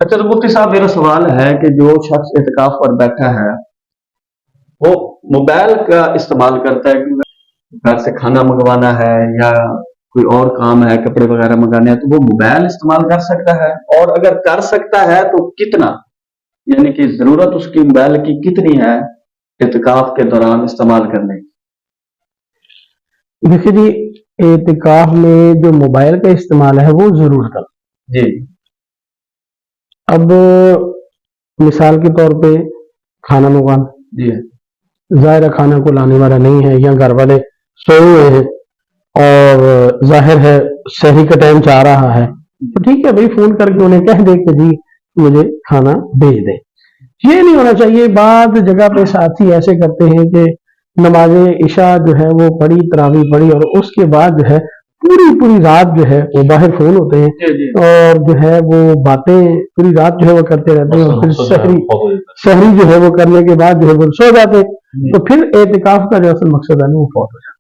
اچھا تو مفتی صاحب میرا سوال ہے کہ جو شخص اعتکاف پر بیٹھا ہے وہ موبائل کا استعمال کرتا ہے کہ گھر سے کھانا منگوانا ہے یا کوئی اور کام ہے کپڑے وغیرہ منگانے ہیں تو وہ موبائل استعمال کر سکتا ہے، اور اگر کر سکتا ہے تو کتنا، یعنی کہ ضرورت اس کی موبائل کی کتنی ہے اعتکاف کے دوران استعمال کرنے کی؟ دیکھیے جی، اعتکاف میں جو موبائل کا استعمال ہے وہ ضرور کریں جی اب مثال کے طور پہ کھانا منگوانا، جی ظاہر ہے کھانا کو لانے والا نہیں ہے یا گھر والے سوئے ہوئے ہیں اور ظاہر ہے شہری کا ٹائم چاہ رہا ہے تو ٹھیک ہے بھائی، فون کر کے انہیں کہہ دے کہ جی مجھے کھانا بھیج دے۔ یہ نہیں ہونا چاہیے۔ بعض جگہ پہ ساتھی ایسے کرتے ہیں کہ نماز عشاء جو ہے وہ پڑھی، تراویح پڑھی، اور اس کے بعد جو ہے پوری رات جو ہے وہ باہر فون ہوتے ہیں اور جو ہے وہ باتیں پوری رات جو ہے وہ کرتے رہتے ہیں، اور پھر شہری جو ہے وہ کرنے کے بعد جو ہے وہ سو جاتے ہیں، تو پھر اعتکاف کا جو اصل مقصد ہے وہ فوت ہو جاتا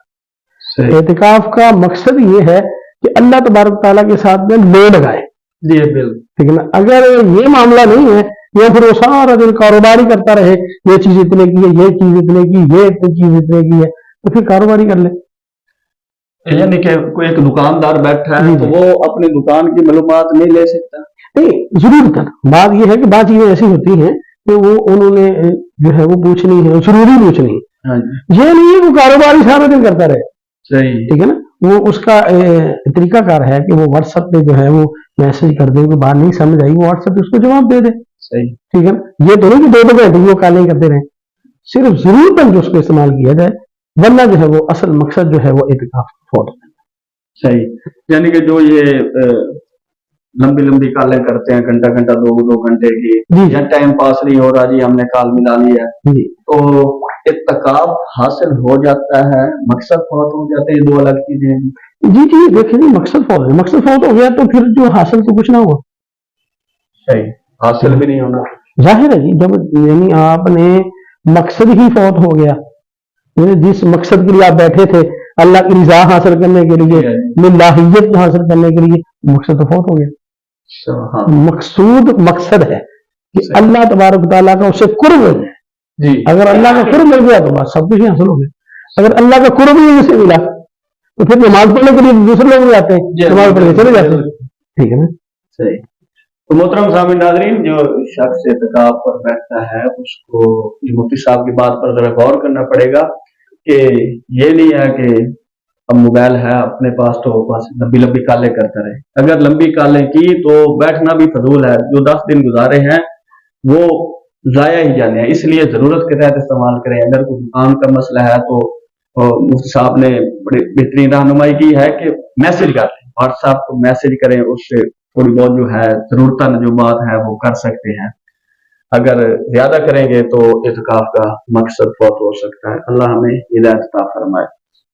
ہے۔ اعتکاف کا مقصد یہ ہے کہ اللہ تبارک تعالیٰ کے ساتھ میں لو لگائے، ٹھیک ہے نا۔ اگر یہ معاملہ نہیں ہے یا پھر وہ سارا دن کاروباری کرتا رہے، یہ چیز اتنے کی ہے، یہ چیز اتنے کی، یہ چیز اتنے کی ہے، تو پھر کاروباری کر لے۔ یعنی کہ کوئی ایک دکاندار بیٹھا ہے تو وہ اپنی دکان کی معلومات نہیں لے سکتا؟ نہیں، ضرور کر۔ بات یہ ہے کہ بعض چیزیں ایسی ہوتی ہیں کہ وہ انہوں نے جو ہے وہ پوچھنی ہے، ضروری پوچھنی ہے۔ یہ نہیں ہے وہ کاروباری سارا دن کرتا رہے، صحیح، ٹھیک ہے نا۔ وہ اس کا طریقہ کار ہے کہ وہ واٹس ایپ پہ جو ہے وہ میسج کر دے، بات نہیں سمجھ آئی وہ واٹس ایپ پہ اس کو جواب دے دے، صحیح، ٹھیک ہے نا۔ یہ تو نہیں کہ 2 گھنٹے وہ کالیں کرتے رہیں، صرف ضرورت تک جو اس کو استعمال کیا جائے، ورنہ جو ہے وہ اصل مقصد جو ہے وہ اعتکاف فوت۔ صحیح، یعنی کہ جو یہ لمبی کالیں کرتے ہیں گھنٹہ 2 گھنٹے کی، یا ٹائم پاس نہیں ہو رہا جی ہم نے کال ملا لی ہے، تو اعتکاف حاصل ہو جاتا ہے، مقصد فوت ہو جاتے ہیں، 2 الگ چیزیں ہیں۔ جی دیکھیں جی، مقصد فوت ہو گیا تو پھر جو حاصل تو کچھ نہ ہوا۔ صحیح، حاصل بھی نہیں ہونا، ظاہر ہے جی، جب یعنی آپ نے مقصد ہی فوت ہو گیا، جس مقصد کے لیے آپ بیٹھے تھے، اللہ کی رضا حاصل کرنے کے لیے، للہیت حاصل کرنے کے لیے، مقصد تو فوت ہو گیا۔ مقصود مقصد ہے کہ اللہ تبارک تعالیٰ کا اسے قرب ہو جائے۔ اگر اللہ کا قرب مل گیا تو بس سب کچھ حاصل ہو گیا۔ اگر اللہ کا قرب ہی اسے ملا تو پھر نماز پڑھنے کے لیے دوسرے لوگ بھی آتے ہیں، نماز پڑھ کے چلے جاتے ہیں، ٹھیک ہے نا۔ صحیح۔ تو محترم سامعین ناظرین، جو شخص اعتکاف پر بیٹھتا ہے اس کو مفتی صاحب کی بات پر ذرا غور کرنا پڑے گا کہ یہ نہیں ہے کہ اب موبائل ہے اپنے پاس تو بس لمبی کالیں کرتا رہے۔ اگر لمبی کالیں کی تو بیٹھنا بھی فضول ہے، جو 10 دن گزارے ہیں وہ ضائع ہی جانے ہیں، اس لیے ضرورت کے تحت استعمال کریں۔ اگر کوئی دکان کا مسئلہ ہے تو مفتی صاحب نے بڑی بہترین رہنمائی کی ہے کہ میسج کر لیں، واٹس ایپ کو میسج کریں، اس سے تھوڑی بہت جو ہے ضرورتاً جو بات ہے وہ کر سکتے ہیں۔ اگر زیادہ کریں گے تو اعتکاف کا مقصد فوت ہو سکتا ہے۔ اللہ ہمیں ہدایت عطا فرمائے۔